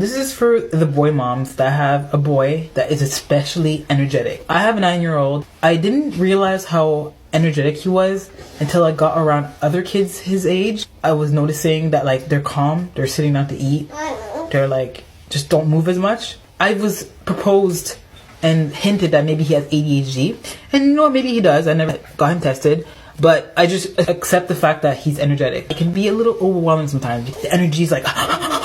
This is for the boy moms that have a boy that is especially energetic. I have a 9-year-old. I didn't realize how energetic he was until I got around other kids his age. I was noticing that like they're calm, they're sitting down to eat, they're like just don't move as much. I was proposed and hinted that maybe he has ADHD, and you know what, maybe he does. I never got him tested, but I just accept the fact that he's energetic. It can be a little overwhelming sometimes. The energy is like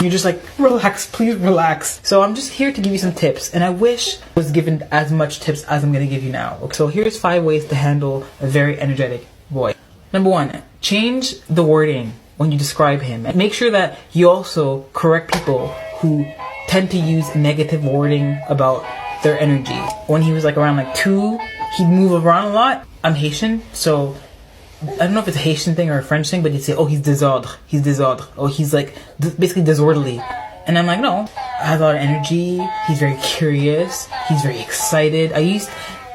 you're just like, relax, please relax. So I'm just here to give you some tips, and I wish I was given as much tips as I'm gonna give you now. So here's 5 ways to handle a very energetic boy. Number 1, change the wording when you describe him. Make sure that you also correct people who tend to use negative wording about their energy. When he was like around like 2, he'd move around a lot. I'm Haitian, so I don't know if it's a Haitian thing or a French thing, but you'd say, oh, he's désordre. Oh, he's like basically disorderly. And I'm like, no, I have a lot of energy. He's very curious. He's very excited. I used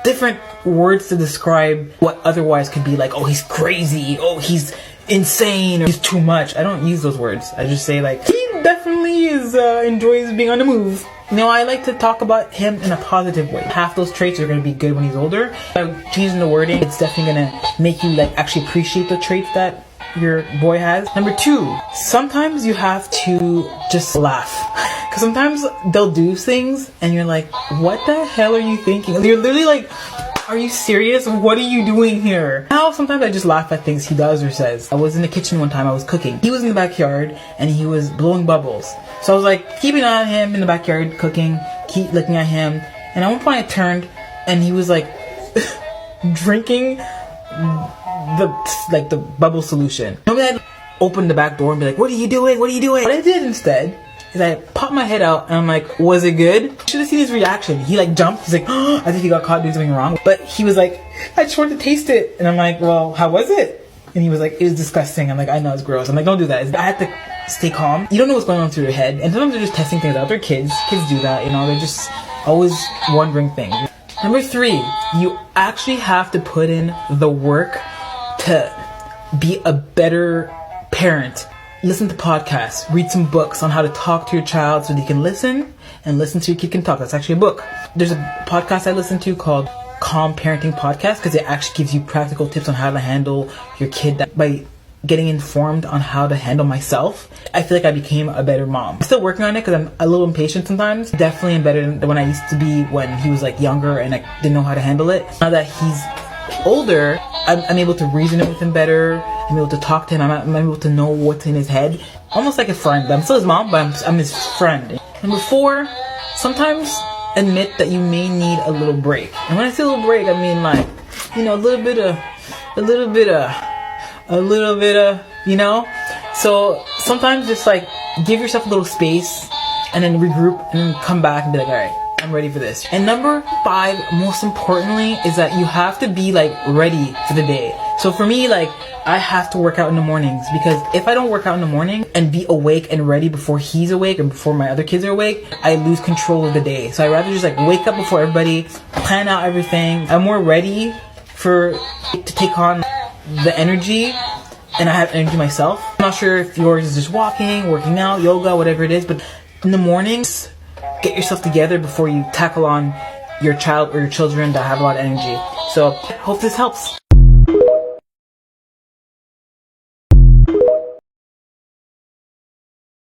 different words to describe what otherwise could be like, oh, he's crazy. Oh, he's insane. Or he's too much. I don't use those words. I just say like, he definitely is enjoys being on the move. You know, I like to talk about him in a positive way. Half those traits are going to be good when he's older. By changing the wording, it's definitely going to make you like actually appreciate the traits that your boy has. Number 2, sometimes you have to just laugh. Because sometimes they'll do things and you're like, what the hell are you thinking? You're literally like, are you serious? What are you doing here? Now, sometimes I just laugh at things he does or says. I was in the kitchen one time, I was cooking. He was in the backyard and he was blowing bubbles. So I was like, keeping an eye on him in the backyard, cooking, keep looking at him. And at one point I turned and he was like, drinking the bubble solution. Maybe I'd open the back door and be like, what are you doing? What are you doing? What I did instead is I popped my head out and I'm like, was it good? Should have seen his reaction. He like jumped. He's like, oh, as if he got caught doing something wrong. But he was like, I just wanted to taste it. And I'm like, well, how was it? And he was like, it was disgusting. I'm like, I know it's gross. I'm like, don't do that. I had to stay calm. You don't know what's going on through your head. And sometimes they're just testing things out. They're kids. Kids do that, you know. They're just always wondering things. Number 3, you actually have to put in the work to be a better parent. Listen to podcasts, read some books on how to talk to your child so that you can listen and listen so your kid can talk. That's actually a book. There's a podcast I listen to called Calm Parenting Podcast because it actually gives you practical tips on how to handle your kid by getting informed on how to handle myself. I feel like I became a better mom. I'm still working on it because I'm a little impatient sometimes. Definitely am better than when I used to be when he was like younger and I didn't know how to handle it. Now that he's older, I'm able to reason with him better. I'm able to talk to him. I'm able to know what's in his head. Almost like a friend. I'm still his mom, but I'm his friend. Number 4, sometimes admit that you may need a little break. And when I say a little break, I mean like, you know, a little bit of, you know? So sometimes just like give yourself a little space and then regroup and then come back and be like, all right, I'm ready for this. And number 5, most importantly, is that you have to be like ready for the day. So for me, like I have to work out in the mornings because if I don't work out in the morning and be awake and ready before he's awake and before my other kids are awake, I lose control of the day. So I'd rather just like wake up before everybody, plan out everything. I'm more ready to take on the energy and I have energy myself. I'm not sure if yours is just walking, working out, yoga, whatever it is, but in the mornings, get yourself together before you tackle on your child or your children that have a lot of energy. So hope this helps.